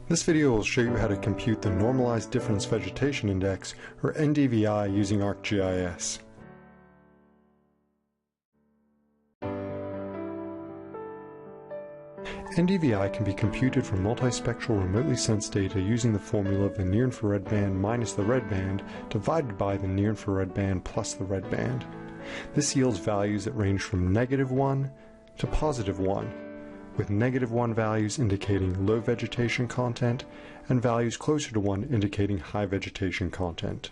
This video will show you how to compute the Normalized Difference Vegetation Index, or NDVI, using ArcGIS. NDVI can be computed from multispectral remotely sensed data using the formula of the near-infrared band minus the red band divided by the near-infrared band plus the red band. This yields values that range from -1 to +1. With -1 values indicating low vegetation content and values closer to 1 indicating high vegetation content.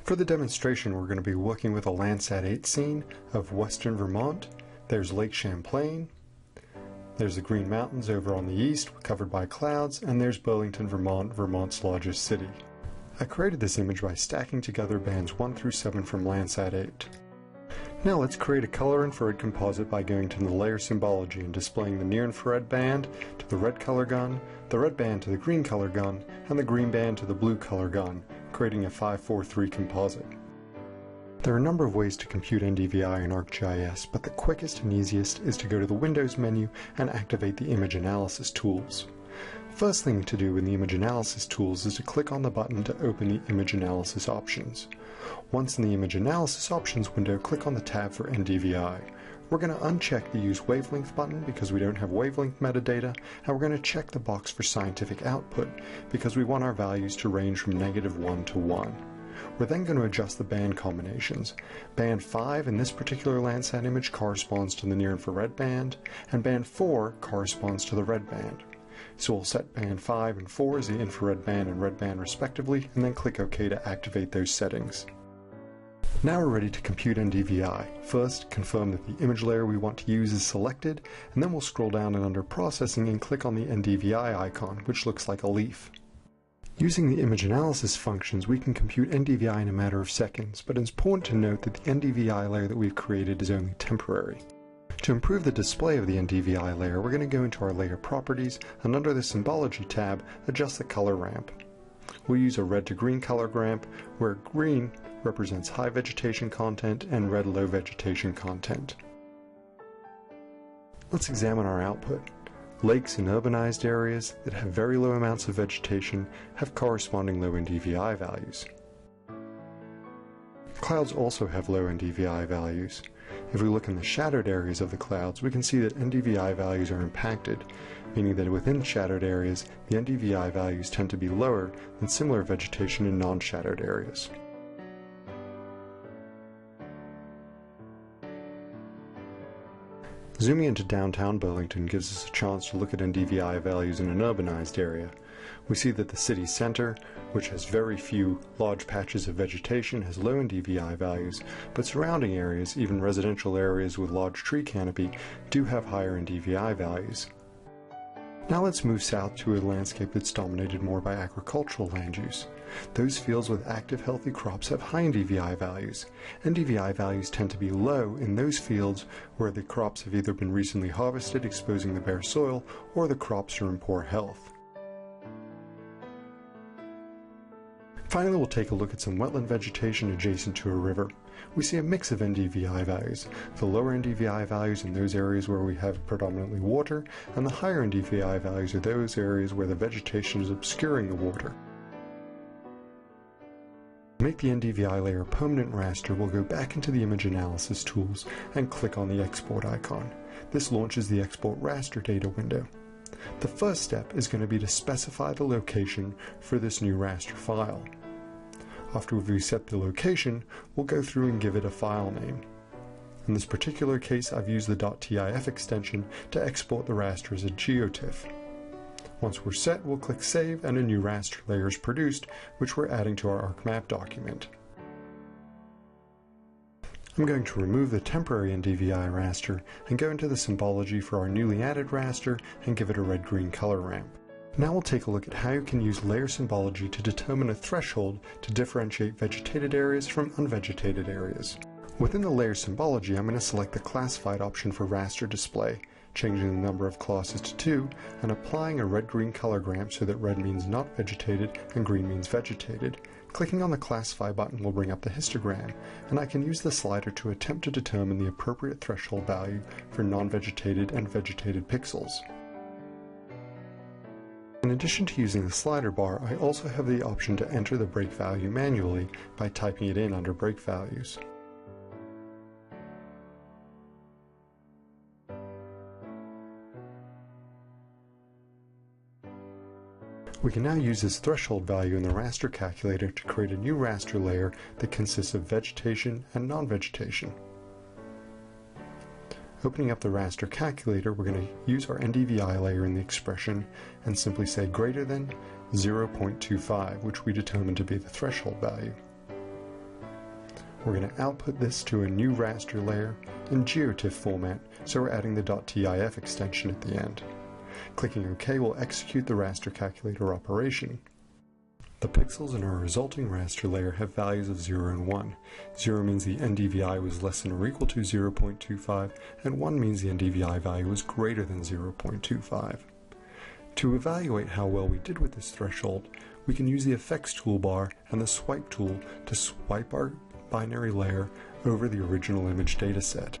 For the demonstration, we're going to be working with a Landsat 8 scene of western Vermont. There's Lake Champlain, there's the Green Mountains over on the east covered by clouds, and there's Burlington, Vermont, Vermont's largest city. I created this image by stacking together bands 1 through 7 from Landsat 8. Now let's create a color infrared composite by going to the layer symbology and displaying the near infrared band to the red color gun, the red band to the green color gun, and the green band to the blue color gun, creating a 5-4-3 composite. There are a number of ways to compute NDVI in ArcGIS, but the quickest and easiest is to go to the Windows menu and activate the image analysis tools. First thing to do in the image analysis tools is to click on the button to open the image analysis options. Once in the image analysis options window, click on the tab for NDVI. We're going to uncheck the use wavelength button because we don't have wavelength metadata, and we're going to check the box for scientific output because we want our values to range from -1 to 1. We're then going to adjust the band combinations. Band 5 in this particular Landsat image corresponds to the near infrared band, and band 4 corresponds to the red band. So we'll set band 5 and 4 as the infrared band and red band respectively, and then click OK to activate those settings. Now we're ready to compute NDVI. First, confirm that the image layer we want to use is selected, and then we'll scroll down and under Processing and click on the NDVI icon, which looks like a leaf. Using the image analysis functions, we can compute NDVI in a matter of seconds, but it's important to note that the NDVI layer that we've created is only temporary. To improve the display of the NDVI layer, we're going to go into our layer properties and under the symbology tab, adjust the color ramp. We'll use a red to green color ramp, where green represents high vegetation content and red low vegetation content. Let's examine our output. Lakes in urbanized areas that have very low amounts of vegetation have corresponding low NDVI values. Clouds also have low NDVI values. If we look in the shadowed areas of the clouds, we can see that NDVI values are impacted, meaning that within shadowed areas, the NDVI values tend to be lower than similar vegetation in non-shadowed areas. Zooming into downtown Burlington gives us a chance to look at NDVI values in an urbanized area. We see that the city center, which has very few large patches of vegetation, has low NDVI values, but surrounding areas, even residential areas with large tree canopy, do have higher NDVI values. Now let's move south to a landscape that's dominated more by agricultural land use. Those fields with active healthy crops have high NDVI values. NDVI values tend to be low in those fields where the crops have either been recently harvested, exposing the bare soil, or the crops are in poor health. Finally, we'll take a look at some wetland vegetation adjacent to a river. We see a mix of NDVI values, the lower NDVI values in those areas where we have predominantly water, and the higher NDVI values are those areas where the vegetation is obscuring the water. To make the NDVI layer a permanent raster, we'll go back into the image analysis tools and click on the export icon. This launches the export raster data window. The first step is going to be to specify the location for this new raster file. After we've reset the location, we'll go through and give it a file name. In this particular case, I've used the .tif extension to export the raster as a geotiff. Once we're set, we'll click Save and a new raster layer is produced, which we're adding to our ArcMap document. I'm going to remove the temporary NDVI raster and go into the symbology for our newly added raster and give it a red-green color ramp. Now we'll take a look at how you can use layer symbology to determine a threshold to differentiate vegetated areas from unvegetated areas. Within the layer symbology, I'm going to select the classified option for raster display, changing the number of classes to 2 and applying a red-green color ramp so that red means not vegetated and green means vegetated. Clicking on the Classify button will bring up the histogram, and I can use the slider to attempt to determine the appropriate threshold value for non-vegetated and vegetated pixels. In addition to using the slider bar, I also have the option to enter the break value manually by typing it in under break values. We can now use this threshold value in the raster calculator to create a new raster layer that consists of vegetation and non-vegetation. Opening up the raster calculator, we're going to use our NDVI layer in the expression and simply say greater than 0.25, which we determined to be the threshold value. We're going to output this to a new raster layer in GeoTIFF format, so we're adding the .tif extension at the end. Clicking OK will execute the raster calculator operation. The pixels in our resulting raster layer have values of 0 and 1. 0 means the NDVI was less than or equal to 0.25, and 1 means the NDVI value was greater than 0.25. To evaluate how well we did with this threshold, we can use the Effects toolbar and the Swipe tool to swipe our binary layer over the original image dataset.